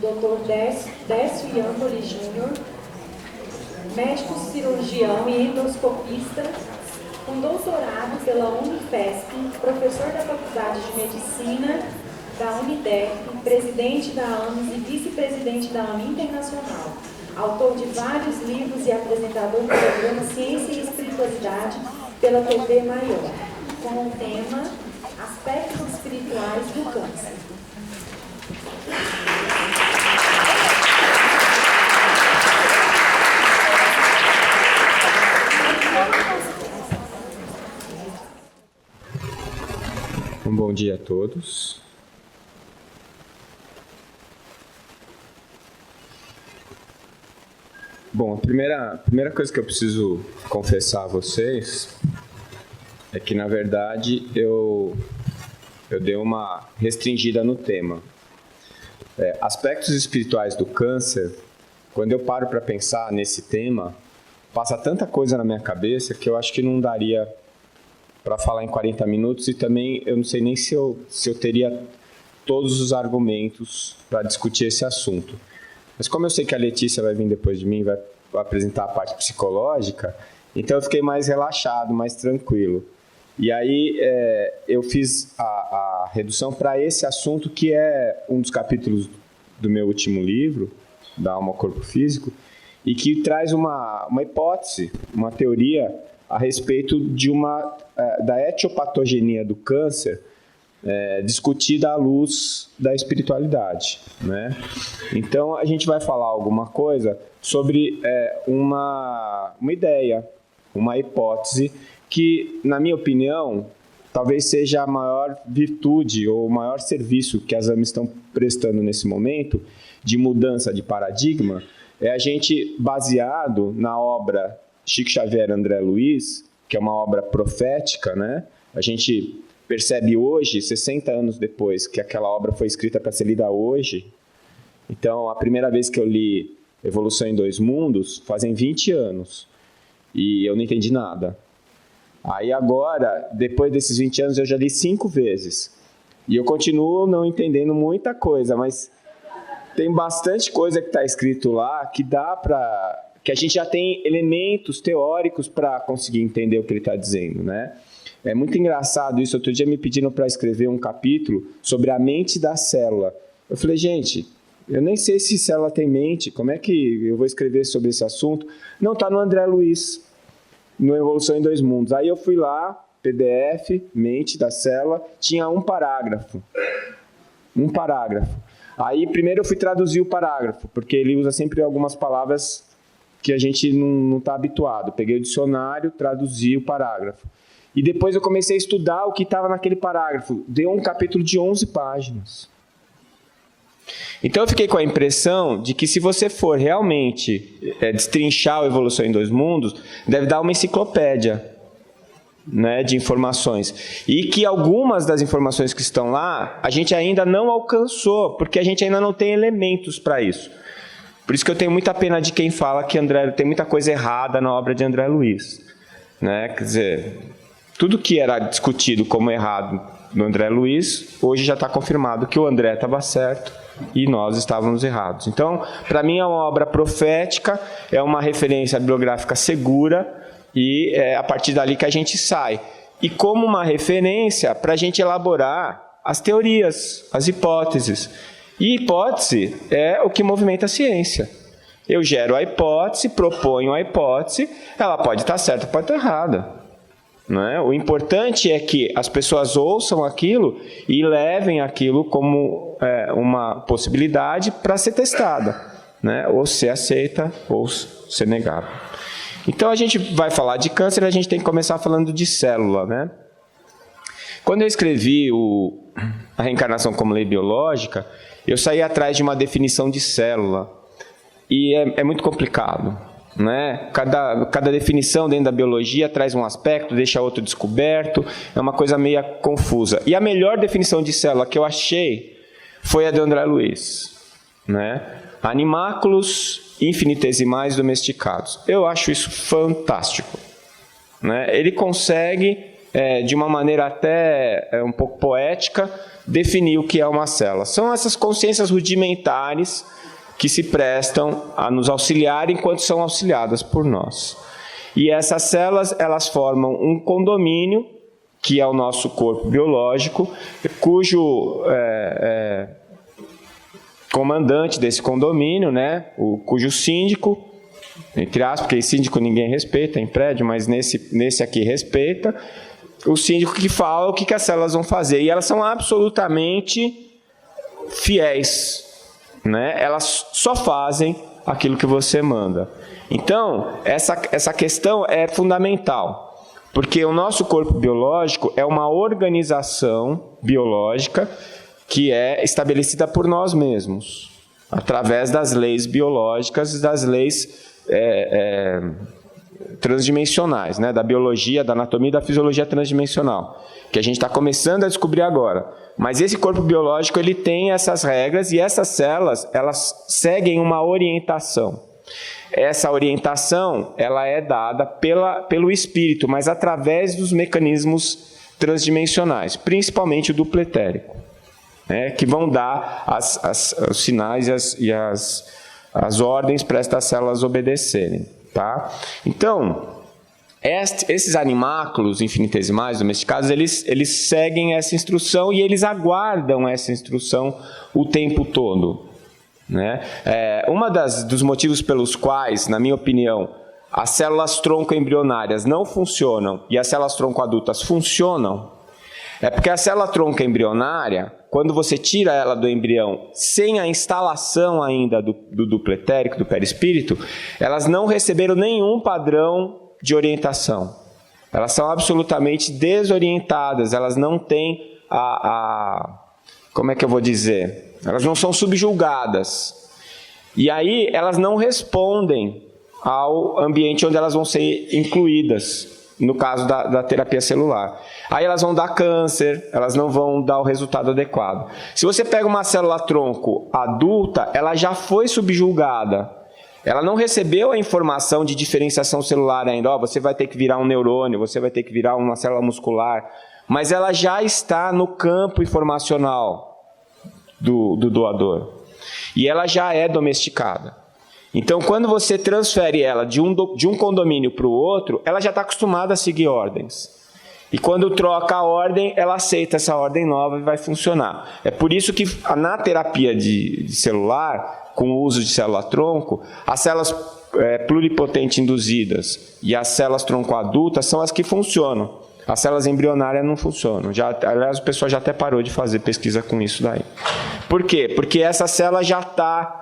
Dr. Décio Iamboli Júnior, médico cirurgião e endoscopista, com doutorado pela Unifesp, professor da Faculdade de Medicina da Unidep, presidente da AMES e vice-presidente da AME Internacional, autor de vários livros e apresentador do programa Ciência e Espiritualidade pela TV Maior, com o tema Aspectos Espirituais do Câncer. Um bom dia a todos. Bom, a primeira coisa que eu preciso confessar a vocês é que, na verdade, eu dei uma restringida no tema. Aspectos espirituais do câncer, quando eu paro para pensar nesse tema, passa tanta coisa na minha cabeça que eu acho que não daria para falar em 40 minutos, e também eu não sei nem se eu teria todos os argumentos para discutir esse assunto. Mas como eu sei que a Letícia vai vir depois de mim, vai apresentar a parte psicológica, então eu fiquei mais relaxado, mais tranquilo. E aí eu fiz a redução para esse assunto, que é um dos capítulos do meu último livro, da Alma ao Corpo Físico, e que traz uma hipótese, uma teoria a respeito de da etiopatogenia do câncer, discutida à luz da espiritualidade, né? Então, a gente vai falar alguma coisa sobre uma ideia, uma hipótese que, na minha opinião, talvez seja a maior virtude ou o maior serviço que as AMES estão prestando nesse momento de mudança de paradigma. É a gente, baseado na obra Chico Xavier e André Luiz, que é uma obra profética, né? A gente percebe hoje, 60 anos depois, que aquela obra foi escrita para ser lida hoje. Então, a primeira vez que eu li Evolução em Dois Mundos, fazem 20 anos, e eu não entendi nada. Aí agora, depois desses 20 anos, eu já li 5 vezes. E eu continuo não entendendo muita coisa, mas tem bastante coisa que está escrito lá que dá para... que a gente já tem elementos teóricos para conseguir entender o que ele está dizendo, né? É muito engraçado isso. Outro dia me pediram para escrever um capítulo sobre a mente da célula. Eu falei, gente, eu nem sei se célula tem mente, como é que eu vou escrever sobre esse assunto? Não, está no André Luiz, no Evolução em Dois Mundos. Aí eu fui lá, PDF, mente da célula, tinha um parágrafo. Um parágrafo. Aí primeiro eu fui traduzir o parágrafo, porque ele usa sempre algumas palavras que a gente não está habituado. Peguei o dicionário, traduzi o parágrafo. E depois eu comecei a estudar o que estava naquele parágrafo. Deu um capítulo de 11 páginas. Então eu fiquei com a impressão de que, se você for realmente destrinchar a Evolução em Dois Mundos, deve dar uma enciclopédia, né, de informações. E que algumas das informações que estão lá, a gente ainda não alcançou, porque a gente ainda não tem elementos para isso. Por isso que eu tenho muita pena de quem fala que tem muita coisa errada na obra de André Luiz, né? Quer dizer, tudo que era discutido como errado no André Luiz, hoje já está confirmado que o André estava certo e nós estávamos errados. Então, para mim é uma obra profética, é uma referência bibliográfica segura, e é a partir dali que a gente sai. E como uma referência para a gente elaborar as teorias, as hipóteses. E hipótese é o que movimenta a ciência. Eu gero a hipótese, proponho a hipótese, ela pode estar certa, pode estar errada. Não é? O importante é que as pessoas ouçam aquilo e levem aquilo como uma possibilidade para ser testada, né? Ou ser aceita ou ser negada. Então, a gente vai falar de câncer, a gente tem que começar falando de célula, né? Quando eu escrevi a reencarnação como lei biológica, eu saí atrás de uma definição de célula. E é muito complicado, né? Cada definição dentro da biologia traz um aspecto, deixa outro descoberto, é uma coisa meio confusa. E a melhor definição de célula que eu achei foi a de André Luiz, né? Animáculos infinitesimais domesticados. Eu acho isso fantástico, né? Ele consegue de uma maneira até um pouco poética, definir o que é uma célula. São essas consciências rudimentares que se prestam a nos auxiliar enquanto são auxiliadas por nós. E essas células, elas formam um condomínio, que é o nosso corpo biológico, cujo comandante desse condomínio, né, cujo síndico, entre aspas, porque síndico ninguém respeita em prédio, mas nesse aqui respeita, o síndico que fala o que as células vão fazer. E elas são absolutamente fiéis, né? Elas só fazem aquilo que você manda. Então, essa questão é fundamental, porque o nosso corpo biológico é uma organização biológica que é estabelecida por nós mesmos, através das leis biológicas e das leis transdimensionais, né? Da biologia, da anatomia e da fisiologia transdimensional, que a gente está começando a descobrir agora. Mas esse corpo biológico, ele tem essas regras, e essas células, elas seguem uma orientação. Essa orientação, ela é dada pelo espírito, mas através dos mecanismos transdimensionais, principalmente o duplo etérico, né, que vão dar os sinais e as ordens para estas células obedecerem. Tá? Então, esses animáculos infinitesimais domesticados, eles seguem essa instrução e eles aguardam essa instrução o tempo todo, né? Dos motivos pelos quais, na minha opinião, as células tronco embrionárias não funcionam e as células tronco adultas funcionam, é porque a célula tronco embrionária, quando você tira ela do embrião sem a instalação ainda do duplo etérico, do perispírito, elas não receberam nenhum padrão de orientação. Elas são absolutamente desorientadas, elas não têm como é que eu vou dizer? Elas não são subjulgadas. E aí elas não respondem ao ambiente onde elas vão ser incluídas, no caso da terapia celular. Aí elas vão dar câncer, elas não vão dar o resultado adequado. Se você pega uma célula tronco adulta, ela já foi subjulgada. Ela não recebeu a informação de diferenciação celular ainda. Você vai ter que virar um neurônio, você vai ter que virar uma célula muscular. Mas ela já está no campo informacional do doador. E ela já é domesticada. Então, quando você transfere ela de um condomínio para o outro, ela já está acostumada a seguir ordens. E quando troca a ordem, ela aceita essa ordem nova e vai funcionar. É por isso que na terapia de celular, com o uso de célula-tronco, as células pluripotente induzidas e as células tronco adultas são as que funcionam. As células embrionárias não funcionam. Aliás, o pessoal já até parou de fazer pesquisa com isso daí. Por quê? Porque essa célula já está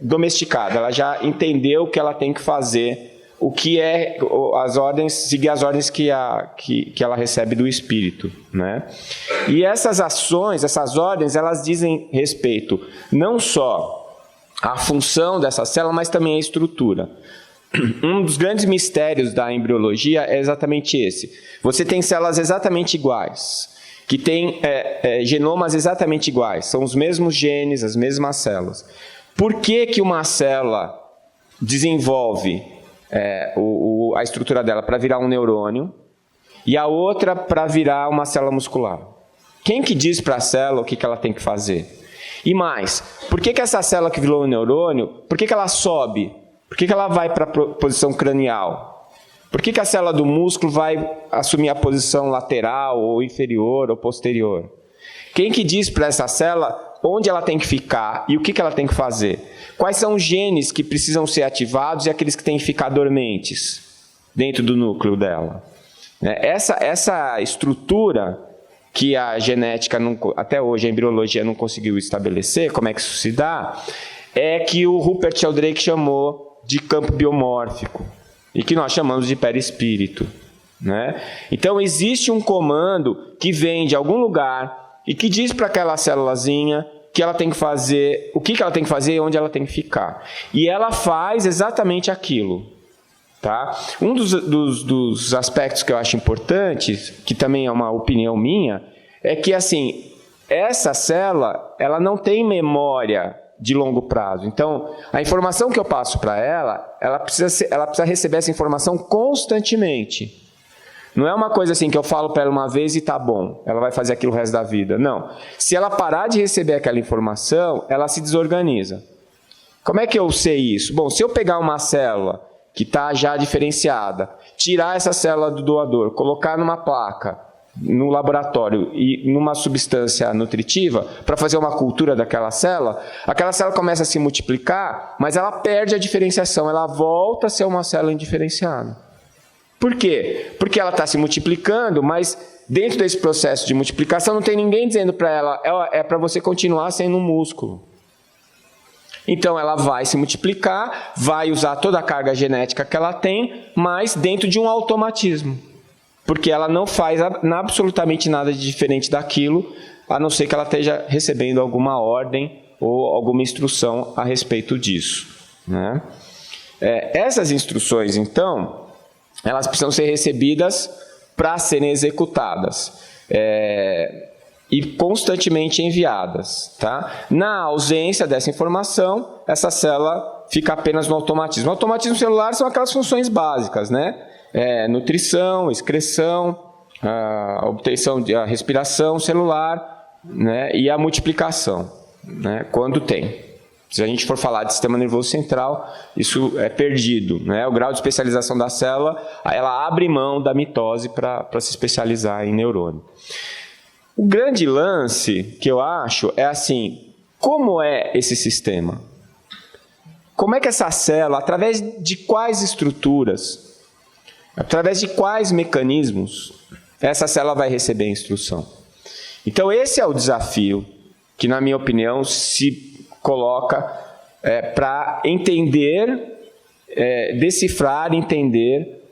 domesticada, ela já entendeu o que ela tem que fazer, o que é as ordens, seguir as ordens que ela recebe do espírito, né? E essas ações, essas ordens, elas dizem respeito não só à função dessa célula, mas também à estrutura. Um dos grandes mistérios da embriologia é exatamente esse. Você tem células exatamente iguais, que têm genomas exatamente iguais, são os mesmos genes, as mesmas células. Por que uma célula desenvolve a estrutura dela para virar um neurônio e a outra para virar uma célula muscular? Quem que diz para a célula o que ela tem que fazer? E mais, por que essa célula que virou um neurônio, por que ela sobe? Por que ela vai para a posição cranial? Por que a célula do músculo vai assumir a posição lateral, ou inferior, ou posterior? Quem que diz para essa célula onde ela tem que ficar e o que ela tem que fazer? Quais são os genes que precisam ser ativados e aqueles que têm que ficar dormentes dentro do núcleo dela? Essa estrutura que a genética, até hoje a embriologia não conseguiu estabelecer, como é que isso se dá, é que o Rupert Sheldrake chamou de campo biomórfico, e que nós chamamos de perispírito, né? Então, existe um comando que vem de algum lugar e que diz para aquela célulazinha que ela tem que fazer, o que ela tem que fazer e onde ela tem que ficar. E ela faz exatamente aquilo. Tá? Um dos aspectos que eu acho importantes, que também é uma opinião minha, é que assim, essa célula ela não tem memória de longo prazo. Então, a informação que eu passo para ela precisa receber essa informação constantemente. Não é uma coisa assim que eu falo para ela uma vez e tá bom, ela vai fazer aquilo o resto da vida. Não. Se ela parar de receber aquela informação, ela se desorganiza. Como é que eu sei isso? Bom, se eu pegar uma célula que está já diferenciada, tirar essa célula do doador, colocar numa placa, no laboratório e numa substância nutritiva, para fazer uma cultura daquela célula, aquela célula começa a se multiplicar, mas ela perde a diferenciação, ela volta a ser uma célula indiferenciada. Por quê? Porque ela está se multiplicando, mas dentro desse processo de multiplicação não tem ninguém dizendo para ela, é para você continuar sendo um músculo. Então ela vai se multiplicar, vai usar toda a carga genética que ela tem, mas dentro de um automatismo. Porque ela não faz absolutamente nada de diferente daquilo, a não ser que ela esteja recebendo alguma ordem ou alguma instrução a respeito disso, né? Essas instruções, então, elas precisam ser recebidas para serem executadas e constantemente enviadas, tá? Na ausência dessa informação, essa célula fica apenas no automatismo. O automatismo celular são aquelas funções básicas, né? Nutrição, excreção, a obtenção de a respiração celular, né, e a multiplicação, né, quando tem. Se a gente for falar de sistema nervoso central, isso é perdido, né? O grau de especialização da célula, ela abre mão da mitose para se especializar em neurônio. O grande lance que eu acho é assim, como é esse sistema? Como é que essa célula, através de quais estruturas, através de quais mecanismos essa célula vai receber a instrução? Então, esse é o desafio que, na minha opinião, se coloca para entender, decifrar, entender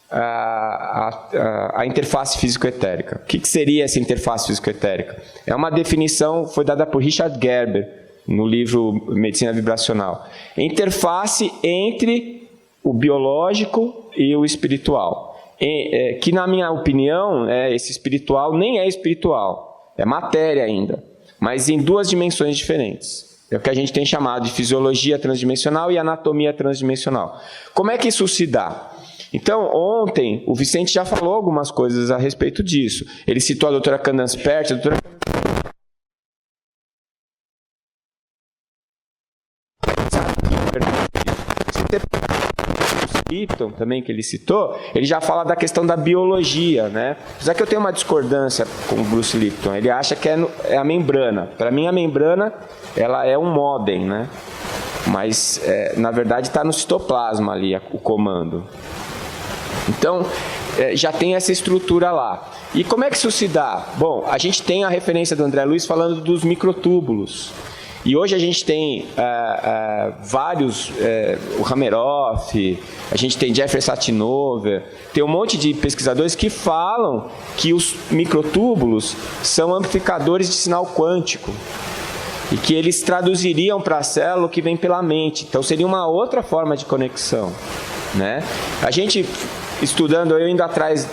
a interface físico-etérica. O que seria essa interface físico-etérica? É uma definição, foi dada por Richard Gerber, no livro Medicina Vibracional. Interface entre o biológico e o espiritual. Que, na minha opinião, esse espiritual nem é espiritual, é matéria ainda, mas em duas dimensões diferentes. É o que a gente tem chamado de fisiologia transdimensional e anatomia transdimensional. Como é que isso se dá? Então, ontem, o Vicente já falou algumas coisas a respeito disso. Ele citou a doutora Candace Pert, a doutora Lipton, também, que ele citou, ele já fala da questão da biologia, né? Apesar que eu tenho uma discordância com o Bruce Lipton, ele acha que é a membrana. Para mim, a membrana, ela é um modem, né? Mas, na verdade, está no citoplasma ali, o comando. Então, já tem essa estrutura lá. E como é que isso se dá? Bom, a gente tem a referência do André Luiz falando dos microtúbulos. E hoje a gente tem vários, o Hameroff, a gente tem Jeffrey Satinover, tem um monte de pesquisadores que falam que os microtúbulos são amplificadores de sinal quântico e que eles traduziriam para a célula o que vem pela mente. Então seria uma outra forma de conexão, né? A gente, estudando, eu indo atrás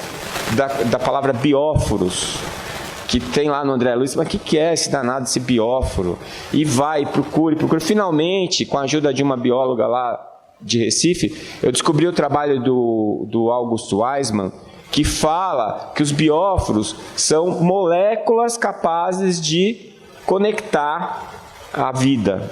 da palavra bióforos, que tem lá no André Luiz, mas o que é esse danado, esse bióforo? E vai, procure. Finalmente, com a ajuda de uma bióloga lá de Recife, eu descobri o trabalho do August Weismann, que fala que os bióforos são moléculas capazes de conectar a vida,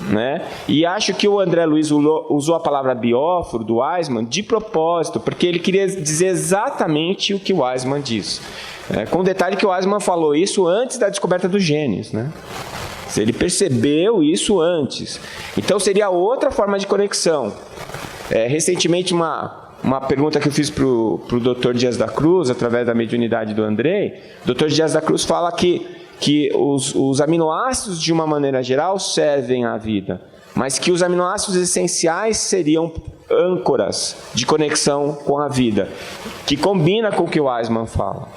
né? E acho que o André Luiz usou a palavra bióforo do Weismann de propósito, porque ele queria dizer exatamente o que o Weismann diz. Com o detalhe que o Weismann falou isso antes da descoberta dos genes, né? Ele percebeu isso antes. Então seria outra forma de conexão. Recentemente, uma pergunta que eu fiz para o Dr. Dias da Cruz, através da mediunidade do Andrei, o Dr. Dias da Cruz fala que os aminoácidos, de uma maneira geral, servem à vida, mas que os aminoácidos essenciais seriam âncoras de conexão com a vida, que combina com o que o Weismann fala.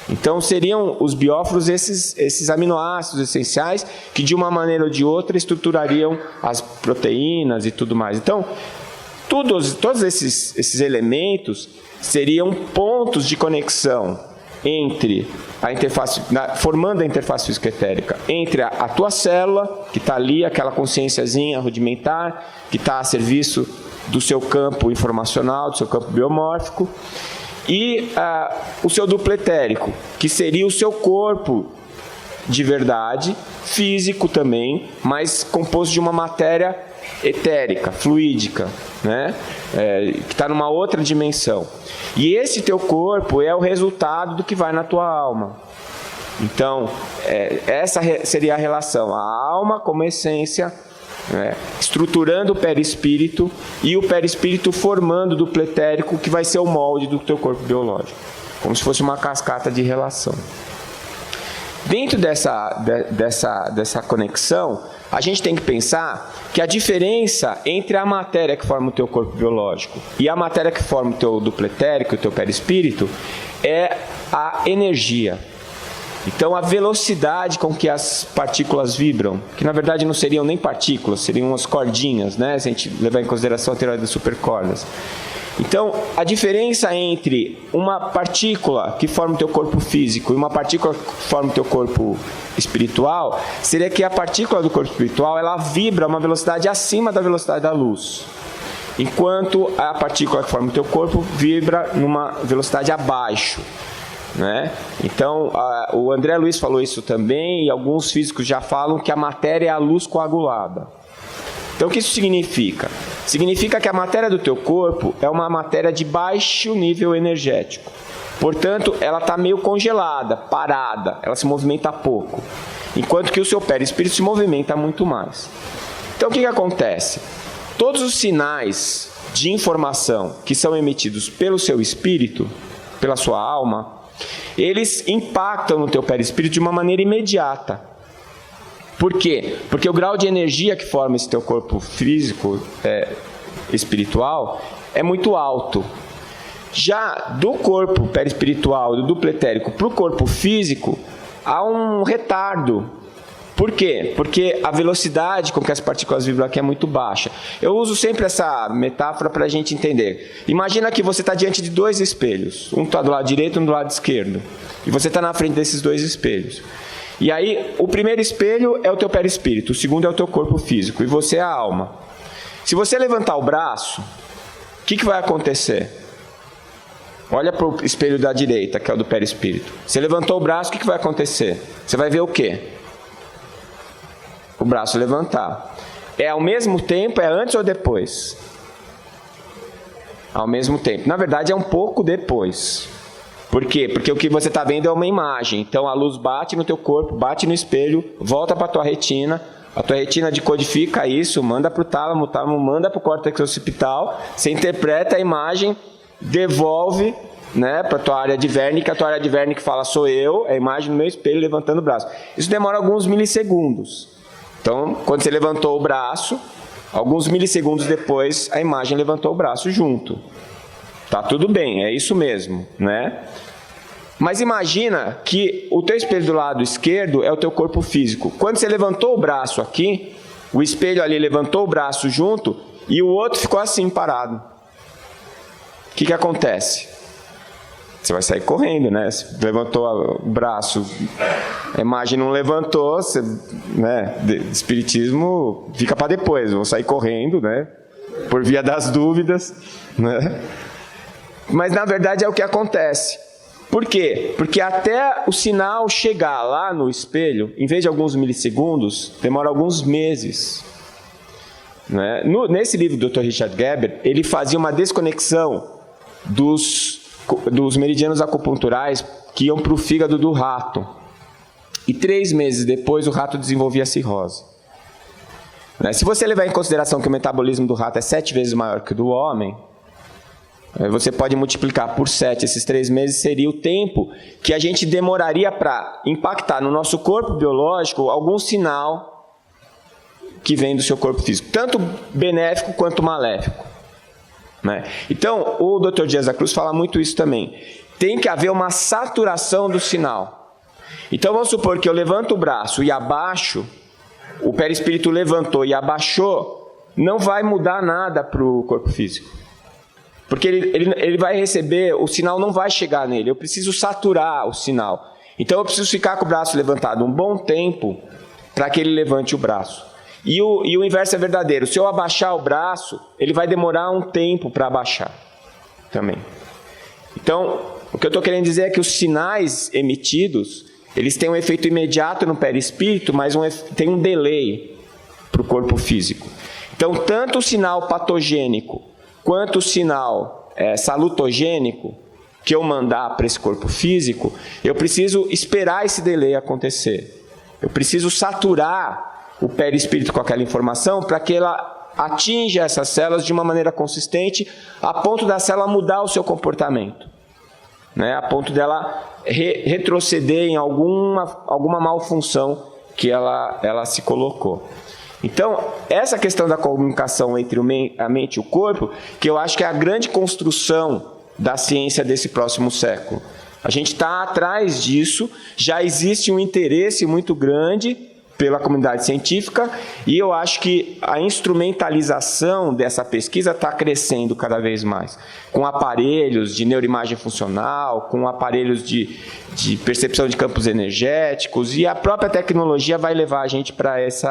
Então, seriam os bióforos esses aminoácidos essenciais que, de uma maneira ou de outra, estruturariam as proteínas e tudo mais. Então, todos esses elementos seriam pontos de conexão entre a interface, formando a interface físico-etérica, entre a tua célula, que está ali, aquela consciênciazinha rudimentar, que está a serviço do seu campo informacional, do seu campo biomórfico, e o seu duplo etérico, que seria o seu corpo de verdade, físico também, mas composto de uma matéria etérica, fluídica, né? Que está numa outra dimensão. E esse teu corpo é o resultado do que vai na tua alma. Então, essa seria a relação, a alma como essência, né, estruturando o perispírito, e o perispírito formando o duplo etérico, que vai ser o molde do teu corpo biológico, como se fosse uma cascata de relação. Dentro dessa conexão, a gente tem que pensar que a diferença entre a matéria que forma o teu corpo biológico e a matéria que forma o teu duplo etérico, o teu perispírito, é a energia. Então, a velocidade com que as partículas vibram, que na verdade não seriam nem partículas, seriam umas cordinhas, né? Se a gente levar em consideração a teoria das supercordas. Então, a diferença entre uma partícula que forma o teu corpo físico e uma partícula que forma o teu corpo espiritual, seria que a partícula do corpo espiritual, ela vibra a uma velocidade acima da velocidade da luz, enquanto a partícula que forma o teu corpo vibra numa velocidade abaixo, né? Então, o André Luiz falou isso também, e alguns físicos já falam que a matéria é a luz coagulada. Então, o que isso significa? Significa que a matéria do teu corpo é uma matéria de baixo nível energético. Portanto, ela está meio congelada, parada, ela se movimenta pouco. Enquanto que o seu perispírito se movimenta muito mais. Então, o que acontece? Todos os sinais de informação que são emitidos pelo seu espírito, pela sua alma, eles impactam no teu perispírito de uma maneira imediata. Por quê? Porque o grau de energia que forma esse teu corpo físico, espiritual, é muito alto. Já do corpo perispiritual, do duplo etérico, para o corpo físico, há um retardo. Por quê? Porque a velocidade com que as partículas vibram aqui é muito baixa. Eu uso sempre essa metáfora para a gente entender. Imagina que você está diante de dois espelhos. Um está do lado direito e um do lado esquerdo. E você está na frente desses dois espelhos. E aí, o primeiro espelho é o teu perispírito, o segundo é o teu corpo físico, e você é a alma. Se você levantar o braço, o que vai acontecer? Olha para o espelho da direita, que é o do perispírito. Você levantou o braço, o que vai acontecer? Você vai ver o quê? O braço levantar. É ao mesmo tempo, é antes ou depois? Ao mesmo tempo. Na verdade, é um pouco depois. Por quê? Porque o que você está vendo é uma imagem. Então, a luz bate no teu corpo, bate no espelho, volta para a tua retina. A tua retina decodifica isso, manda para o tálamo manda para o córtex occipital. Você interpreta a imagem, devolve, né, para a tua área de Wernicke. A tua área de Wernicke fala, sou eu, é a imagem no meu espelho levantando o braço. Isso demora alguns milissegundos. Então, quando você levantou o braço, alguns milissegundos depois, a imagem levantou o braço junto. Tá tudo bem, é isso mesmo, né? Mas imagina que o teu espelho do lado esquerdo é o teu corpo físico. Quando você levantou o braço aqui, o espelho ali levantou o braço junto e o outro ficou assim, parado. O que acontece? Você vai sair correndo, né? Você levantou o braço, a imagem não levantou, você, né? Espiritismo fica para depois, vou sair correndo, né? Por via das dúvidas, né? Mas na verdade é o que acontece. Por quê? Porque até o sinal chegar lá no espelho, em vez de alguns milissegundos, demora alguns meses. Né? Nesse livro do Dr. Richard Geber, ele fazia uma desconexão dos meridianos acupunturais que iam para o fígado do rato. E 3 meses depois o rato desenvolvia cirrose. Né? Se você levar em consideração que o metabolismo do rato é 7 vezes maior que o do homem, você pode multiplicar por 7, esses 3 meses seria o tempo que a gente demoraria para impactar no nosso corpo biológico algum sinal que vem do seu corpo físico, tanto benéfico quanto maléfico. Né? Então, o Dr. Dias da Cruz fala muito isso também. Tem que haver uma saturação do sinal. Então, vamos supor que eu levanto o braço e abaixo, o perispírito levantou e abaixou, não vai mudar nada para o corpo físico. Porque ele vai receber, o sinal não vai chegar nele. Eu preciso saturar o sinal. Então eu preciso ficar com o braço levantado um bom tempo para que ele levante o braço. E o inverso é verdadeiro. Se eu abaixar o braço, ele vai demorar um tempo para abaixar também. Então, o que eu estou querendo dizer é que os sinais emitidos, eles têm um efeito imediato no perispírito, mas tem um delay para o corpo físico. Então, tanto o sinal patogênico quanto o sinal salutogênico que eu mandar para esse corpo físico, eu preciso esperar esse delay acontecer. Eu preciso saturar o perispírito com aquela informação para que ela atinja essas células de uma maneira consistente, a ponto da célula mudar o seu comportamento, né? A ponto dela retroceder em alguma malfunção que ela se colocou. Então, essa questão da comunicação entre a mente e o corpo, que eu acho que é a grande construção da ciência desse próximo século. A gente está atrás disso, já existe um interesse muito grande pela comunidade científica, e eu acho que a instrumentalização dessa pesquisa está crescendo cada vez mais, com aparelhos de neuroimagem funcional, com aparelhos de percepção de campos energéticos, e a própria tecnologia vai levar a gente para esse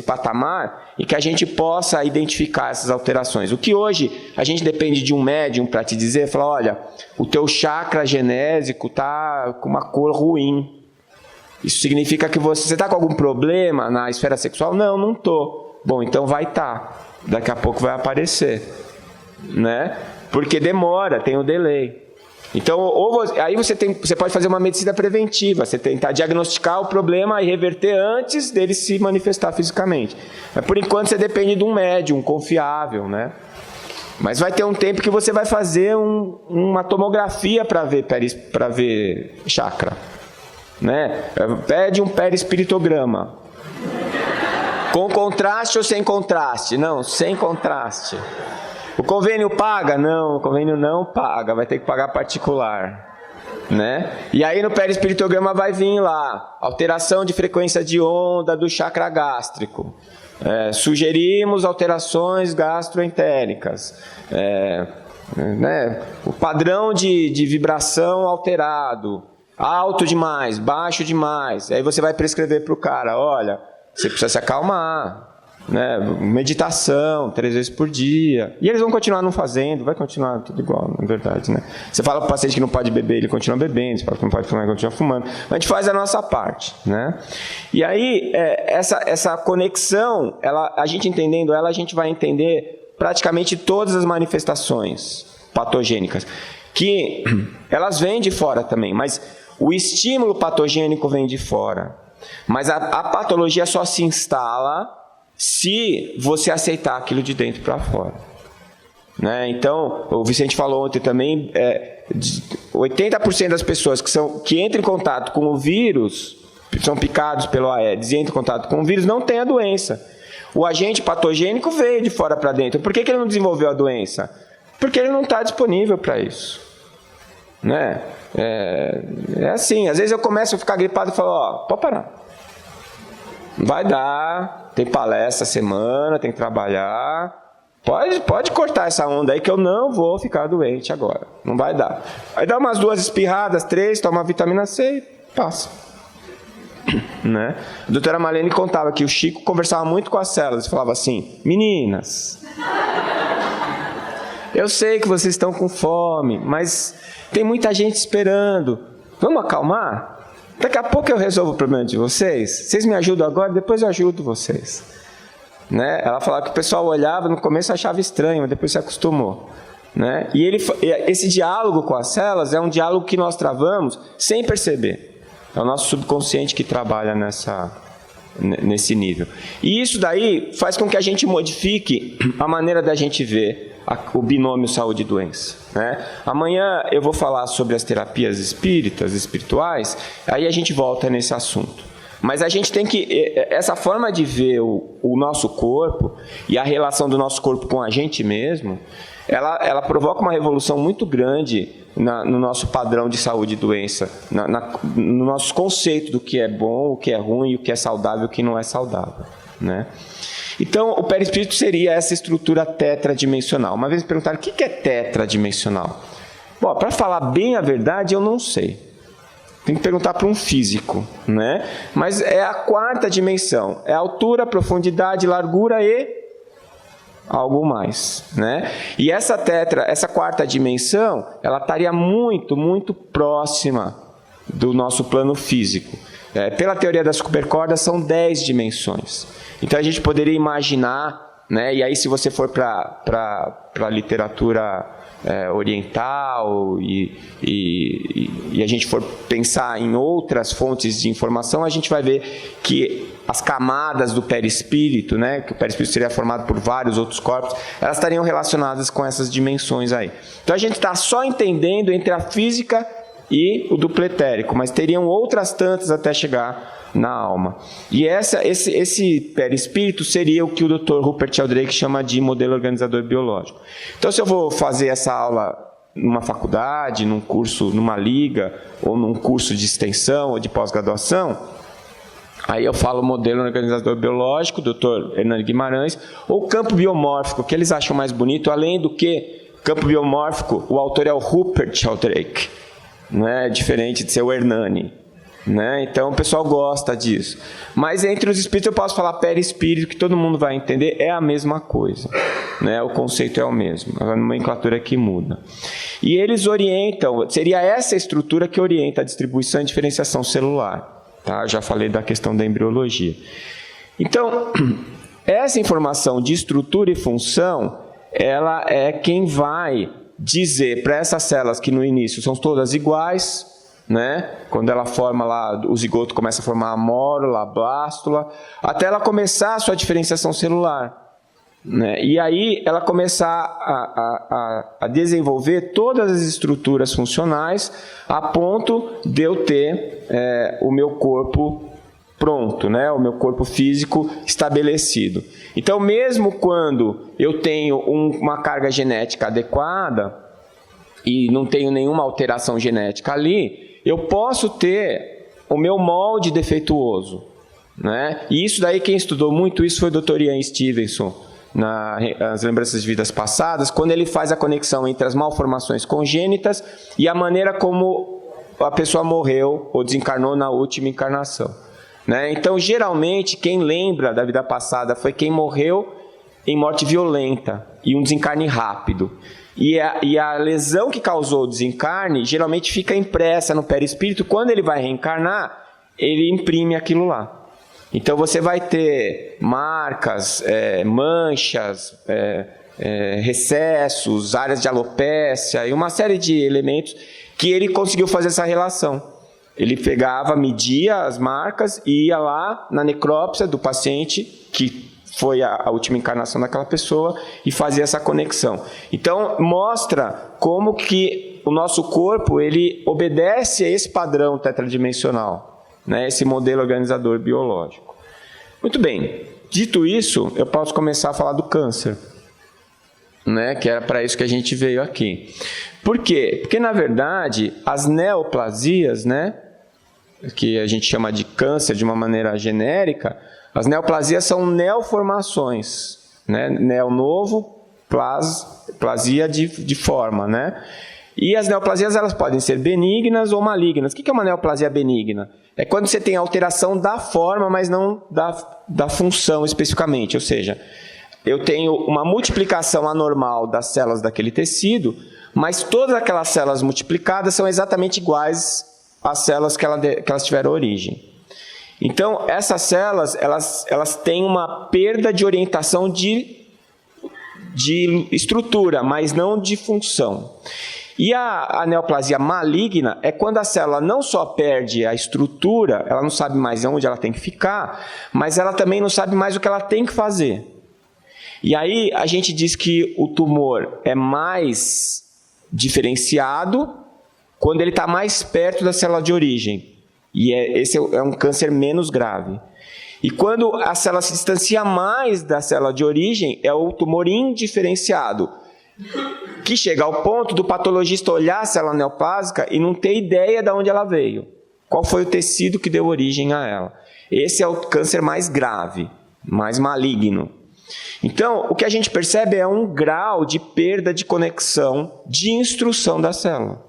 patamar em que a gente possa identificar essas alterações. O que hoje a gente depende de um médium para te dizer, falar, olha, o teu chakra genésico está com uma cor ruim. Isso significa que você está com algum problema na esfera sexual? Não, não estou. Bom, então vai estar. Daqui a pouco vai aparecer, né? Porque demora, tem o delay. Então, aí você pode fazer uma medicina preventiva, você tentar diagnosticar o problema e reverter antes dele se manifestar fisicamente. Mas, por enquanto, você depende de um médium confiável, né? Mas vai ter um tempo que você vai fazer uma tomografia para ver chakra, né? Pede um perispiritograma. Com contraste ou sem contraste? Não, sem contraste. O convênio paga? Não, o convênio não paga, vai ter que pagar particular, né? E aí no perispiritograma vai vir lá, alteração de frequência de onda do chakra gástrico. Sugerimos alterações gastroentéricas. Né? O padrão de vibração alterado, alto demais, baixo demais. Aí você vai prescrever para o cara, olha, você precisa se acalmar. Né, meditação 3 vezes por dia, e eles vão continuar não fazendo, vai continuar tudo igual, na verdade, né? Você fala para o paciente que não pode beber, ele continua bebendo, você fala que não pode fumar, ele continua fumando, mas a gente faz a nossa parte, né? E aí, essa conexão, a gente entendendo ela, a gente vai entender praticamente todas as manifestações patogênicas, que elas vêm de fora também, mas o estímulo patogênico vem de fora, mas a patologia só se instala se você aceitar aquilo de dentro para fora, né? Então, o Vicente falou ontem também, 80% das pessoas que entram em contato com o vírus, são picados pelo Aedes e entram em contato com o vírus, não tem a doença. O agente patogênico veio de fora para dentro. Por que ele não desenvolveu a doença? Porque ele não está disponível para isso, né? É assim, às vezes eu começo a ficar gripado e falo, pode parar. Vai dar, tem palestra semana, tem que trabalhar. Pode cortar essa onda aí que eu não vou ficar doente agora. Não vai dar. Aí dá umas 2 espirradas, 3, toma vitamina C e passa. Né? A doutora Marlene contava que o Chico conversava muito com as células e falava assim, meninas, eu sei que vocês estão com fome, mas tem muita gente esperando. Vamos acalmar? Daqui a pouco eu resolvo o problema de vocês. Vocês me ajudam agora, depois eu ajudo vocês. Né? Ela falava que o pessoal olhava, no começo achava estranho, mas depois se acostumou. Né? E esse diálogo com as células é um diálogo que nós travamos sem perceber. É o nosso subconsciente que trabalha nesse nível. E isso daí faz com que a gente modifique a maneira da gente ver o binômio saúde e doença, né? Amanhã eu vou falar sobre as terapias espirituais, aí a gente volta nesse assunto. Mas a gente tem que, essa forma de ver o nosso corpo e a relação do nosso corpo com a gente mesmo, ela provoca uma revolução muito grande no nosso padrão de saúde e doença, no nosso conceito do que é bom, o que é ruim, o que é saudável e o que não é saudável, né? Então, o perispírito seria essa estrutura tetradimensional. Uma vez me perguntaram, o que é tetradimensional? Bom, para falar bem a verdade, eu não sei. Tem que perguntar para um físico, né? Mas é a 4ª dimensão. É altura, profundidade, largura e algo mais, né? E essa quarta dimensão, ela estaria muito, muito próxima do nosso plano físico. Pela teoria das supercordas, são 10 dimensões. Então, a gente poderia imaginar, né? E aí, se você for para a literatura oriental e a gente for pensar em outras fontes de informação, a gente vai ver que as camadas do perispírito, né, que o perispírito seria formado por vários outros corpos, elas estariam relacionadas com essas dimensões aí. Então a gente está só entendendo entre a física e o duplo etérico, mas teriam outras tantas até chegar na alma. E esse perispírito seria o que o Dr. Rupert Sheldrake chama de modelo organizador biológico. Então, se eu vou fazer essa aula numa faculdade, num curso, numa liga, ou num curso de extensão ou de pós-graduação, aí eu falo modelo organizador biológico, Dr. Hernani Guimarães, ou campo biomórfico, que eles acham mais bonito, além do que campo biomórfico, o autor é o Rupert Sheldrake, não é diferente de ser o Hernani. Né? Então o pessoal gosta disso. Mas entre os espíritos eu posso falar perispírito, que todo mundo vai entender, é a mesma coisa, né? O conceito é o mesmo, a nomenclatura que muda. E eles orientam, seria essa estrutura que orienta a distribuição e diferenciação celular. Tá? Eu já falei da questão da embriologia. Então, essa informação de estrutura e função, ela é quem vai dizer para essas células que no início são todas iguais, né? Quando ela forma lá, o zigoto começa a formar a mórula, a blástula, até ela começar a sua diferenciação celular, né? E aí ela começar a desenvolver todas as estruturas funcionais a ponto de eu ter o meu corpo pronto, né? O meu corpo físico estabelecido. Então, mesmo quando eu tenho uma carga genética adequada e não tenho nenhuma alteração genética ali, eu posso ter o meu molde defeituoso, né? E isso daí, quem estudou muito isso foi o Dr. Ian Stevenson, nas lembranças de vidas passadas, quando ele faz a conexão entre as malformações congênitas e a maneira como a pessoa morreu ou desencarnou na última encarnação, né? Então, geralmente, quem lembra da vida passada foi quem morreu em morte violenta e um desencarne rápido. E a lesão que causou o desencarne geralmente fica impressa no perispírito. Quando ele vai reencarnar, ele imprime aquilo lá. Então você vai ter marcas, manchas, recessos, áreas de alopécia e uma série de elementos que ele conseguiu fazer essa relação. Ele pegava, media as marcas e ia lá na necrópsia do paciente, que foi a última encarnação daquela pessoa, e fazia essa conexão. Então, mostra como que o nosso corpo ele obedece a esse padrão tetradimensional, né? Esse modelo organizador biológico. Muito bem, dito isso, eu posso começar a falar do câncer, né? Que era para isso que a gente veio aqui. Por quê? Porque, na verdade, as neoplasias, né? Que a gente chama de câncer de uma maneira genérica, as neoplasias são neoformações, né? Neo novo, plasia de forma, né? E as neoplasias elas podem ser benignas ou malignas. O que é uma neoplasia benigna? É quando você tem alteração da forma, mas não da função especificamente. Ou seja, eu tenho uma multiplicação anormal das células daquele tecido, mas todas aquelas células multiplicadas são exatamente iguais às células que elas tiveram origem. Então, essas células, elas têm uma perda de orientação de estrutura, mas não de função. E a neoplasia maligna é quando a célula não só perde a estrutura, ela não sabe mais onde ela tem que ficar, mas ela também não sabe mais o que ela tem que fazer. E aí a gente diz que o tumor é mais diferenciado quando ele está mais perto da célula de origem. E esse é um câncer menos grave. E quando a célula se distancia mais da célula de origem, é o tumor indiferenciado, que chega ao ponto do patologista olhar a célula neoplásica e não ter ideia de onde ela veio. Qual foi o tecido que deu origem a ela. Esse é o câncer mais grave, mais maligno. Então, o que a gente percebe é um grau de perda de conexão, de instrução da célula.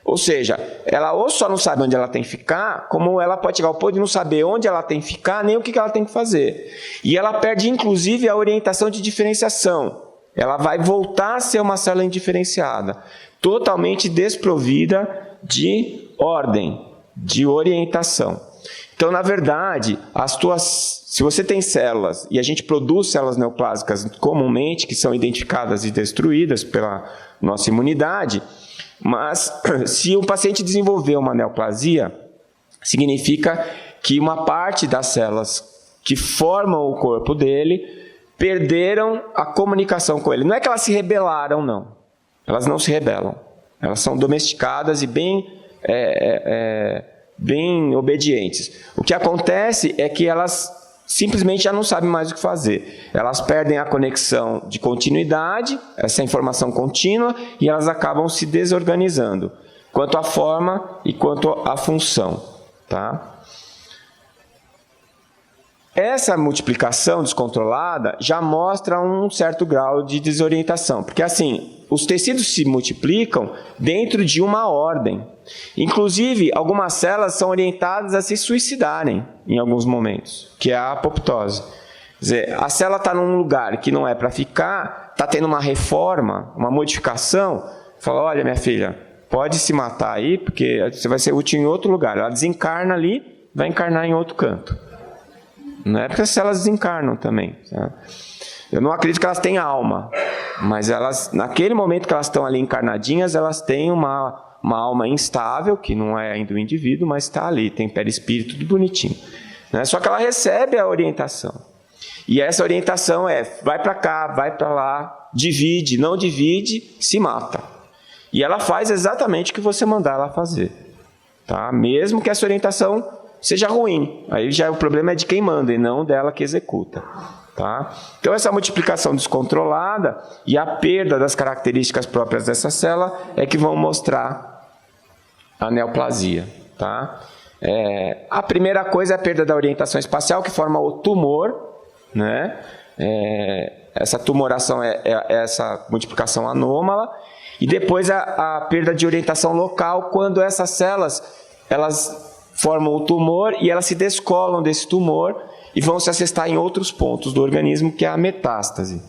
Ou seja, ela ou só não sabe onde ela tem que ficar, como ela pode chegar ao ponto de não saber onde ela tem que ficar, nem o que ela tem que fazer. E ela perde, inclusive, a orientação de diferenciação. Ela vai voltar a ser uma célula indiferenciada, totalmente desprovida de ordem, de orientação. Então, na verdade, se você tem células, e a gente produz células neoplásicas comumente, que são identificadas e destruídas pela nossa imunidade, mas se o paciente desenvolver uma neoplasia, significa que uma parte das células que formam o corpo dele perderam a comunicação com ele. Não é que elas se rebelaram, não. Elas não se rebelam. Elas são domesticadas e bem obedientes. O que acontece é que elas simplesmente já não sabem mais o que fazer. Elas perdem a conexão de continuidade, essa informação contínua, e elas acabam se desorganizando, quanto à forma e quanto à função. Tá? Essa multiplicação descontrolada já mostra um certo grau de desorientação, porque assim, os tecidos se multiplicam dentro de uma ordem. Inclusive, algumas células são orientadas a se suicidarem em alguns momentos, que é a apoptose. Quer dizer, a célula está num lugar que não é para ficar, está tendo uma reforma, uma modificação, fala, olha minha filha, pode se matar aí, porque você vai ser útil em outro lugar. Ela desencarna ali, vai encarnar em outro canto. Não é porque as células desencarnam também. Tá? Eu não acredito que elas tenham alma, mas elas, naquele momento que elas estão ali encarnadinhas, elas têm uma alma instável, que não é ainda o indivíduo, mas está ali, tem perispírito, tudo bonitinho. Né? Só que ela recebe a orientação. E essa orientação é, vai para cá, vai para lá, divide, não divide, se mata. E ela faz exatamente o que você mandar ela fazer. Tá? Mesmo que essa orientação seja ruim. Aí já o problema é de quem manda e não dela que executa. Tá? Então essa multiplicação descontrolada e a perda das características próprias dessa célula é que vão mostrar a neoplasia. Tá? A primeira coisa é a perda da orientação espacial, que forma o tumor. Né? Essa tumoração é essa multiplicação anômala. E depois a perda de orientação local, quando essas células elas formam o tumor e elas se descolam desse tumor e vão se assestar em outros pontos do organismo, que é a metástase.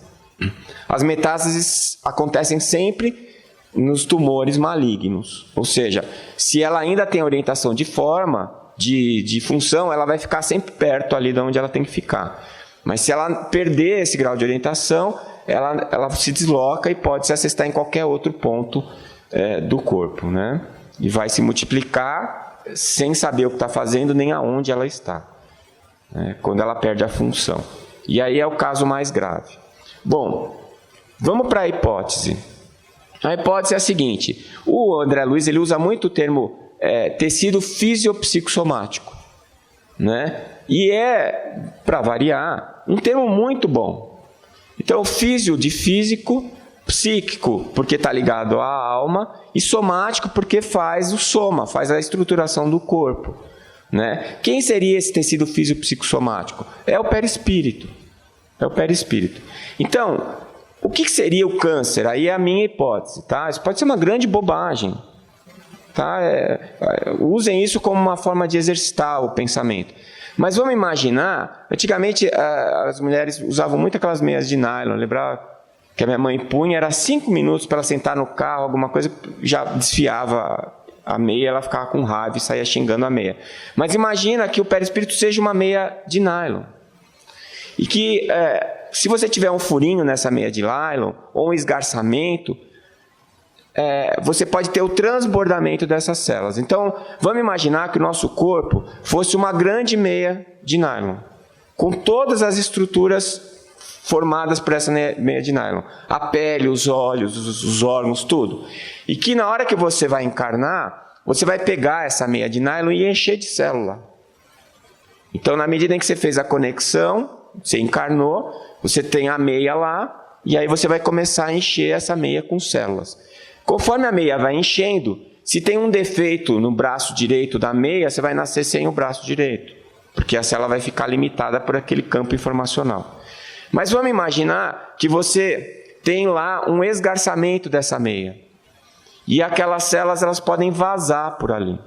As metástases acontecem sempre nos tumores malignos. Ou seja, se ela ainda tem orientação de forma, de função, ela vai ficar sempre perto ali de onde ela tem que ficar. Mas se ela perder esse grau de orientação, ela se desloca e pode se assestar em qualquer outro ponto do corpo. Né? E vai se multiplicar sem saber o que está fazendo, nem aonde ela está, né? Quando ela perde a função. E aí é o caso mais grave. Bom, vamos para a hipótese. A hipótese é a seguinte, o André Luiz ele usa muito o termo tecido fisiopsicossomático, né? E para variar, um termo muito bom. Então, físio de físico, psíquico, porque está ligado à alma, e somático, porque faz o soma, faz a estruturação do corpo. Né? Quem seria esse tecido fisiopsicossomático? É o perispírito. É o perispírito. Então, o que seria o câncer? Aí é a minha hipótese. Tá? Isso pode ser uma grande bobagem. Tá? Usem isso como uma forma de exercitar o pensamento. Mas vamos imaginar, antigamente as mulheres usavam muito aquelas meias de nylon, lembrar que a minha mãe punha, era 5 minutos para ela sentar no carro, alguma coisa, já desfiava a meia, ela ficava com raiva e saía xingando a meia. Mas imagina que o perispírito seja uma meia de nylon. E que, se você tiver um furinho nessa meia de nylon, ou um esgarçamento, você pode ter o transbordamento dessas células. Então, vamos imaginar que o nosso corpo fosse uma grande meia de nylon, com todas as estruturas formadas por essa meia de nylon. A pele, os olhos, os órgãos, tudo. E que na hora que você vai encarnar, você vai pegar essa meia de nylon e encher de célula. Então, na medida em que você fez a conexão, você encarnou, você tem a meia lá, e aí você vai começar a encher essa meia com células. Conforme a meia vai enchendo, se tem um defeito no braço direito da meia, você vai nascer sem o braço direito, porque a célula vai ficar limitada por aquele campo informacional. Mas vamos imaginar que você tem lá um esgarçamento dessa meia. E aquelas células, elas podem vazar por ali.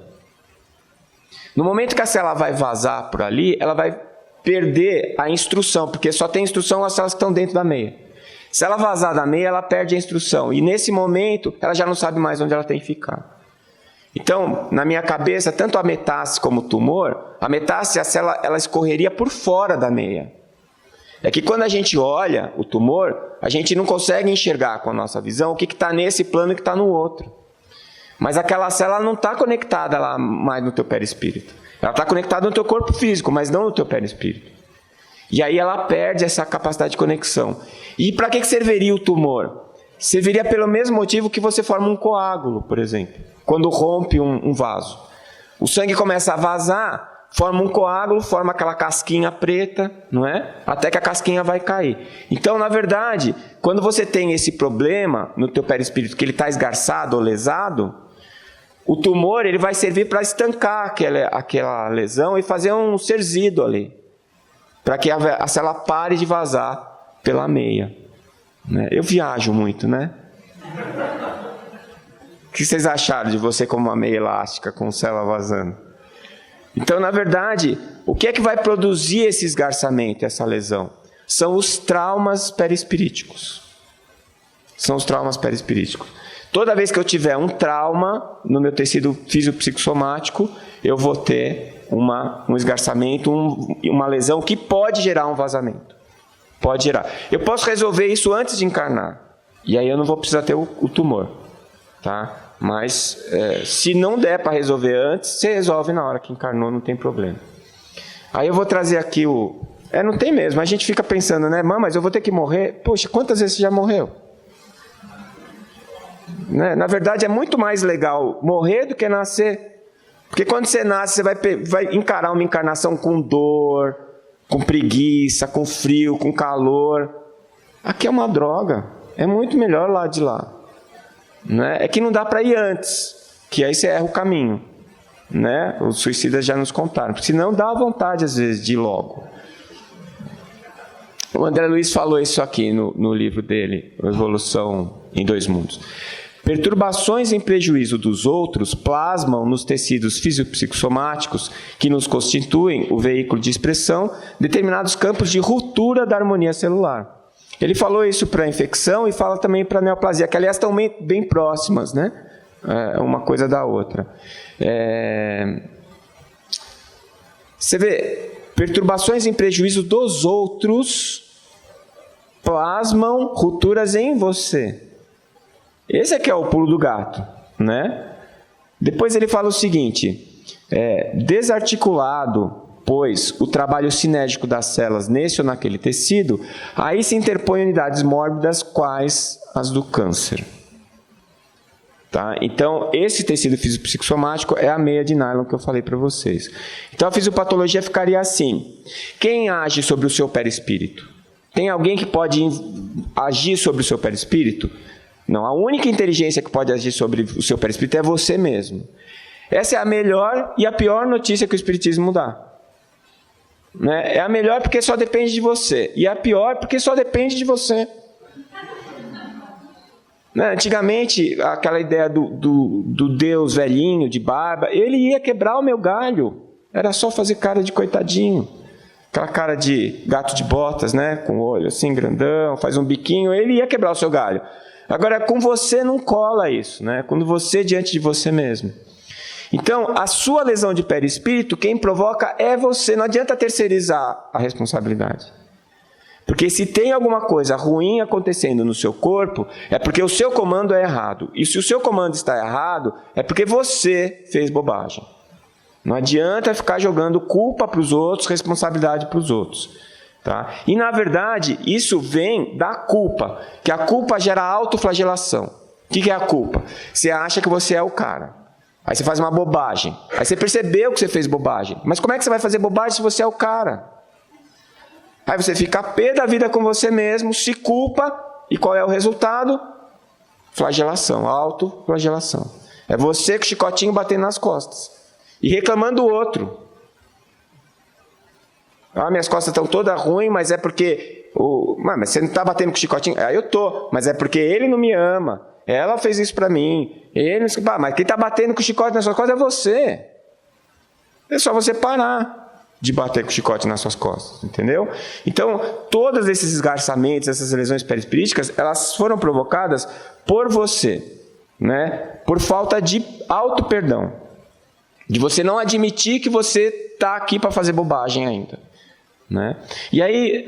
No momento que a célula vai vazar por ali, ela vai perder a instrução, porque só tem instrução as células que estão dentro da meia. Se ela vazar da meia, ela perde a instrução. E nesse momento, ela já não sabe mais onde ela tem que ficar. Então, na minha cabeça, tanto a metástase como o tumor, a metástase, a célula, ela escorreria por fora da meia. É que quando a gente olha o tumor, a gente não consegue enxergar com a nossa visão o que está nesse plano e o que está no outro. Mas aquela célula não está conectada lá mais no teu perispírito. Ela está conectada no teu corpo físico, mas não no teu perispírito. E aí ela perde essa capacidade de conexão. E para que serviria o tumor? Serviria pelo mesmo motivo que você forma um coágulo, por exemplo. Quando rompe um vaso. O sangue começa a vazar, forma um coágulo, forma aquela casquinha preta, não é? Até que a casquinha vai cair. Então, na verdade, quando você tem esse problema no teu perispírito, que ele está esgarçado ou lesado, o tumor ele vai servir para estancar aquela lesão e fazer um cerzido ali, para que a célula pare de vazar pela meia. Eu viajo muito, né? O que vocês acharam de você como uma meia elástica com célula vazando? Então, na verdade, o que é que vai produzir esse esgarçamento, essa lesão? São os traumas perispiríticos. São os traumas perispiríticos. Toda vez que eu tiver um trauma no meu tecido fisiopsicossomático, eu vou ter um esgarçamento, uma lesão que pode gerar um vazamento. Pode gerar. Eu posso resolver isso antes de encarnar. E aí eu não vou precisar ter o tumor. Tá? Mas se não der para resolver antes, você resolve na hora que encarnou, não tem problema. Aí eu vou trazer aqui não tem mesmo. A gente fica pensando, né? Mas eu vou ter que morrer. Poxa, quantas vezes você já morreu? Né? Na verdade, é muito mais legal morrer do que nascer. Porque quando você nasce, você vai encarar uma encarnação com dor, com preguiça, com frio, com calor. Aqui é uma droga. É muito melhor lá de lá. Né? É que não dá para ir antes, que aí você erra o caminho. Né? Os suicidas já nos contaram. Porque senão dá vontade, às vezes, de ir logo. O André Luiz falou isso aqui no livro dele, Evolução em Dois Mundos. Perturbações em prejuízo dos outros plasmam nos tecidos fisiopsicossomáticos que nos constituem o veículo de expressão determinados campos de ruptura da harmonia celular. Ele falou isso para a infecção e fala também para a neoplasia, que aliás estão bem próximas, né? Uma coisa da outra. Você vê, perturbações em prejuízo dos outros plasmam rupturas em você. Esse aqui é o pulo do gato, né? Depois ele fala o seguinte, desarticulado, pois o trabalho cinético das células nesse ou naquele tecido, aí se interpõem unidades mórbidas, quais as do câncer. Tá? Então, esse tecido fisiopsicossomático é a meia de nylon que eu falei para vocês. Então, a fisiopatologia ficaria assim. Quem age sobre o seu perispírito? Tem alguém que pode agir sobre o seu perispírito? Não, a única inteligência que pode agir sobre o seu perispírito é você mesmo. Essa é a melhor e a pior notícia que o Espiritismo dá. Né? É a melhor porque só depende de você. E a pior porque só depende de você. Né? Antigamente, aquela ideia do Deus velhinho, de barba, ele ia quebrar o meu galho. Era só fazer cara de coitadinho. Aquela cara de gato de botas, né? Com o olho assim grandão, faz um biquinho, ele ia quebrar o seu galho. Agora, com você não cola isso, né? Quando você diante de você mesmo. Então, a sua lesão de perispírito, quem provoca é você. Não adianta terceirizar a responsabilidade. Porque se tem alguma coisa ruim acontecendo no seu corpo, é porque o seu comando é errado. E se o seu comando está errado, é porque você fez bobagem. Não adianta ficar jogando culpa para os outros, responsabilidade para os outros. Tá? E, na verdade, isso vem da culpa, que a culpa gera autoflagelação. O que é a culpa? Você acha que você é o cara. Aí você faz uma bobagem. Aí você percebeu que você fez bobagem. Mas como é que você vai fazer bobagem se você é o cara? Aí você fica a pé da vida com você mesmo, se culpa, e qual é o resultado? Flagelação, autoflagelação. É você com o chicotinho batendo nas costas. E reclamando do outro. Minhas costas estão todas ruins, mas é porque... Mas você não está batendo com o chicotinho? Eu tô, mas é porque ele não me ama. Ela fez isso para mim. Mas quem está batendo com o chicote nas suas costas é você. É só você parar de bater com o chicote nas suas costas, entendeu? Então, todos esses esgarçamentos, essas lesões perispiríticas, elas foram provocadas por você, né? Por falta de auto-perdão. De você não admitir que você está aqui para fazer bobagem ainda, né? E aí,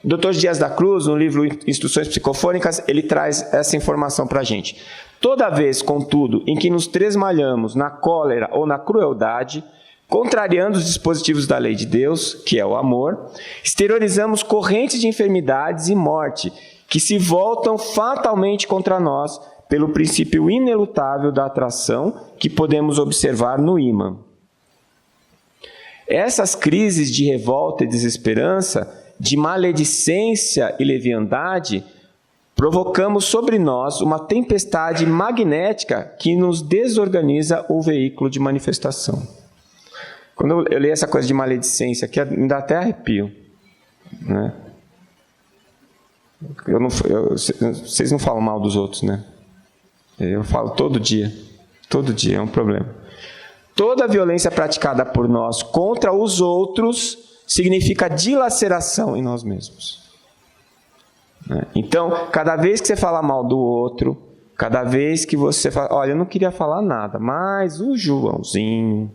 Dr. Dias da Cruz, no livro Instruções Psicofônicas, ele traz essa informação para a gente. Toda vez, contudo, em que nos tresmalhamos na cólera ou na crueldade, contrariando os dispositivos da lei de Deus, que é o amor, exteriorizamos correntes de enfermidades e morte que se voltam fatalmente contra nós pelo princípio inelutável da atração que podemos observar no ímã. Essas crises de revolta e desesperança, de maledicência e leviandade, provocamos sobre nós uma tempestade magnética que nos desorganiza o veículo de manifestação. Quando eu leio essa coisa de maledicência aqui, me dá até arrepio, né? Vocês não falam mal dos outros, né? Eu falo todo dia é um problema. Toda violência praticada por nós contra os outros significa dilaceração em nós mesmos. Então, cada vez que você fala mal do outro, cada vez que você fala, olha, eu não queria falar nada, mas o Joãozinho...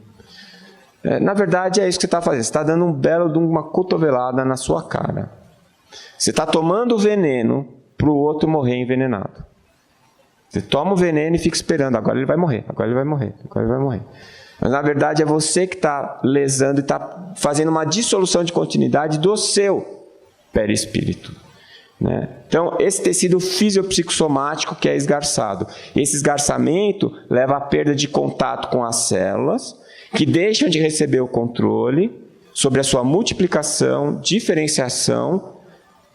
na verdade, é isso que você está fazendo. Você está dando um belo de uma cotovelada na sua cara. Você está tomando o veneno para o outro morrer envenenado. Você toma o veneno e fica esperando. Agora ele vai morrer, agora ele vai morrer, agora ele vai morrer. Mas, na verdade, é você que está lesando e está fazendo uma dissolução de continuidade do seu perispírito, né? Então, esse tecido fisiopsicossomático que é esgarçado. Esse esgarçamento leva à perda de contato com as células, que deixam de receber o controle sobre a sua multiplicação, diferenciação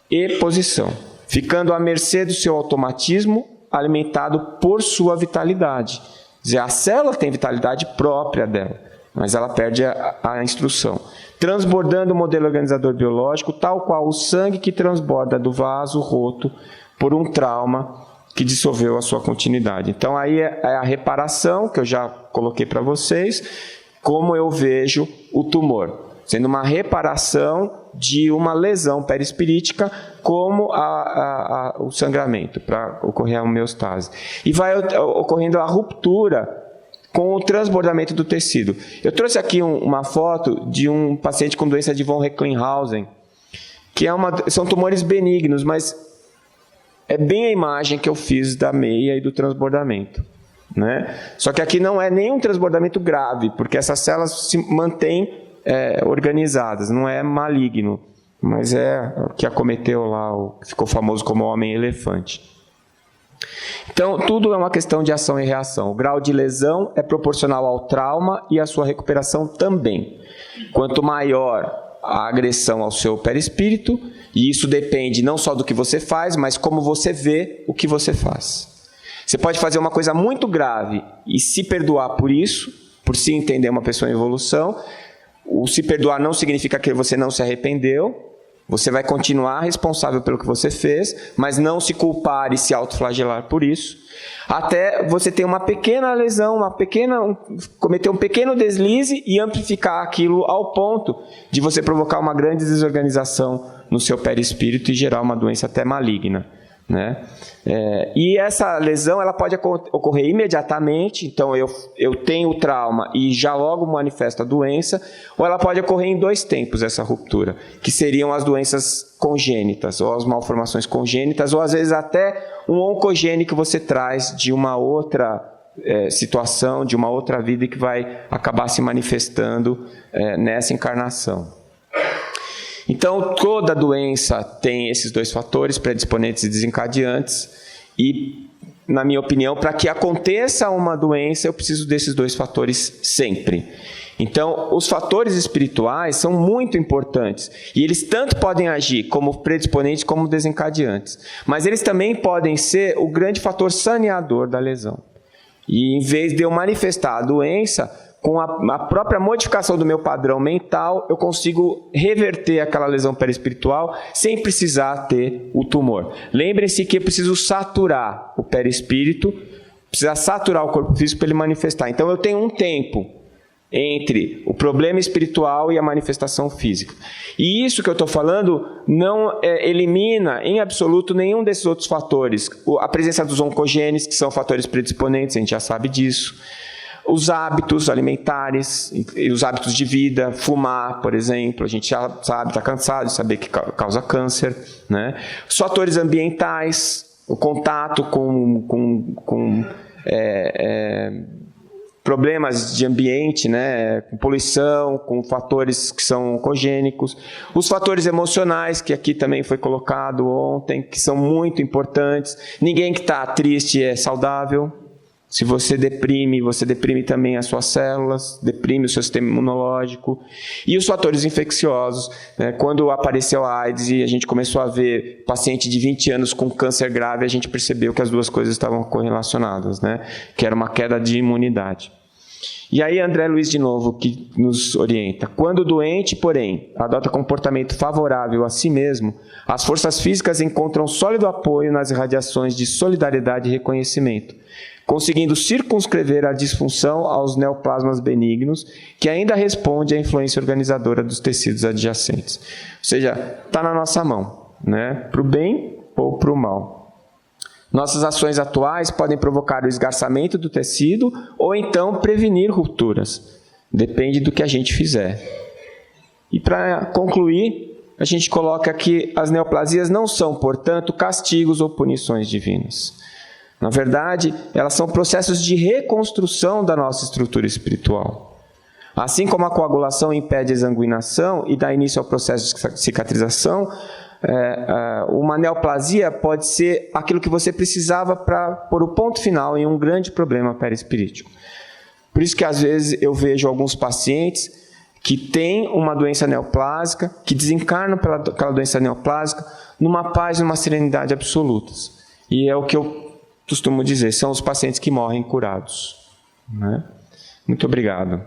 e posição, ficando à mercê do seu automatismo alimentado por sua vitalidade. Quer dizer, a célula tem vitalidade própria dela, mas ela perde a instrução. Transbordando o modelo organizador biológico, tal qual o sangue que transborda do vaso roto por um trauma que dissolveu a sua continuidade. Então, aí é a reparação, que eu já coloquei para vocês, como eu vejo o tumor, sendo uma reparação de uma lesão perispirítica, como o sangramento, para ocorrer a homeostase. E vai ocorrendo a ruptura com o transbordamento do tecido. Eu trouxe aqui uma foto de um paciente com doença de von Recklinghausen, que são tumores benignos, mas é bem a imagem que eu fiz da meia e do transbordamento, né? Só que aqui não é nenhum transbordamento grave, porque essas células se mantêm organizadas, não é maligno, mas é o que acometeu lá, que ficou famoso como homem-elefante. Então, tudo é uma questão de ação e reação. O grau de lesão é proporcional ao trauma e à sua recuperação também. Quanto maior a agressão ao seu perispírito, e isso depende não só do que você faz, mas como você vê o que você faz. Você pode fazer uma coisa muito grave e se perdoar por isso, por se entender uma pessoa em evolução. O se perdoar não significa que você não se arrependeu. Você vai continuar responsável pelo que você fez, mas não se culpar e se autoflagelar por isso. Até você ter uma pequena lesão, cometer um pequeno deslize e amplificar aquilo ao ponto de você provocar uma grande desorganização no seu perispírito e gerar uma doença até maligna, né? E essa lesão ela pode ocorrer imediatamente, então eu tenho o trauma e já logo manifesto a doença, ou ela pode ocorrer em 2 tempos, essa ruptura, que seriam as doenças congênitas, ou as malformações congênitas, ou às vezes até um oncogene que você traz de uma outra situação, de uma outra vida que vai acabar se manifestando nessa encarnação. Então, toda doença tem esses 2 fatores, predisponentes e desencadeantes, e, na minha opinião, para que aconteça uma doença, eu preciso desses 2 fatores sempre. Então, os fatores espirituais são muito importantes, e eles tanto podem agir como predisponentes como desencadeantes, mas eles também podem ser o grande fator saneador da lesão. E, em vez de eu manifestar a doença, com a própria modificação do meu padrão mental, eu consigo reverter aquela lesão perispiritual sem precisar ter o tumor. Lembrem-se que eu preciso saturar o perispírito, precisa saturar o corpo físico para ele manifestar. Então eu tenho um tempo entre o problema espiritual e a manifestação física. E isso que eu estou falando não elimina em absoluto nenhum desses outros fatores. A presença dos oncogenes, que são fatores predisponentes, a gente já sabe disso. Os hábitos alimentares, os hábitos de vida, fumar, por exemplo, a gente já sabe, está cansado de saber que causa câncer, né? Os fatores ambientais, o contato com problemas de ambiente, né, com poluição, com fatores que são oncogênicos, os fatores emocionais, que aqui também foi colocado ontem, que são muito importantes. Ninguém que está triste é saudável. Se você deprime também as suas células, deprime o seu sistema imunológico. E os fatores infecciosos, né? Quando apareceu a AIDS e a gente começou a ver paciente de 20 anos com câncer grave, a gente percebeu que as duas coisas estavam correlacionadas, né? Que era uma queda de imunidade. E aí André Luiz de novo que nos orienta. Quando o doente, porém, adota comportamento favorável a si mesmo, as forças físicas encontram sólido apoio nas irradiações de solidariedade e reconhecimento, conseguindo circunscrever a disfunção aos neoplasmas benignos, que ainda responde à influência organizadora dos tecidos adjacentes. Ou seja, está na nossa mão, né? Para o bem ou para o mal. Nossas ações atuais podem provocar o esgarçamento do tecido ou então prevenir rupturas. Depende do que a gente fizer. E para concluir, a gente coloca que as neoplasias não são, portanto, castigos ou punições divinas. Na verdade, elas são processos de reconstrução da nossa estrutura espiritual. Assim como a coagulação impede a exsanguinação e dá início ao processo de cicatrização, uma neoplasia pode ser aquilo que você precisava para pôr o ponto final em um grande problema perispirítico. Por isso que às vezes eu vejo alguns pacientes que têm uma doença neoplásica, que desencarnam pelaquela doença neoplásica, numa paz e numa serenidade absolutas. E é o que eu costumo dizer, são os pacientes que morrem curados, né? Muito obrigado.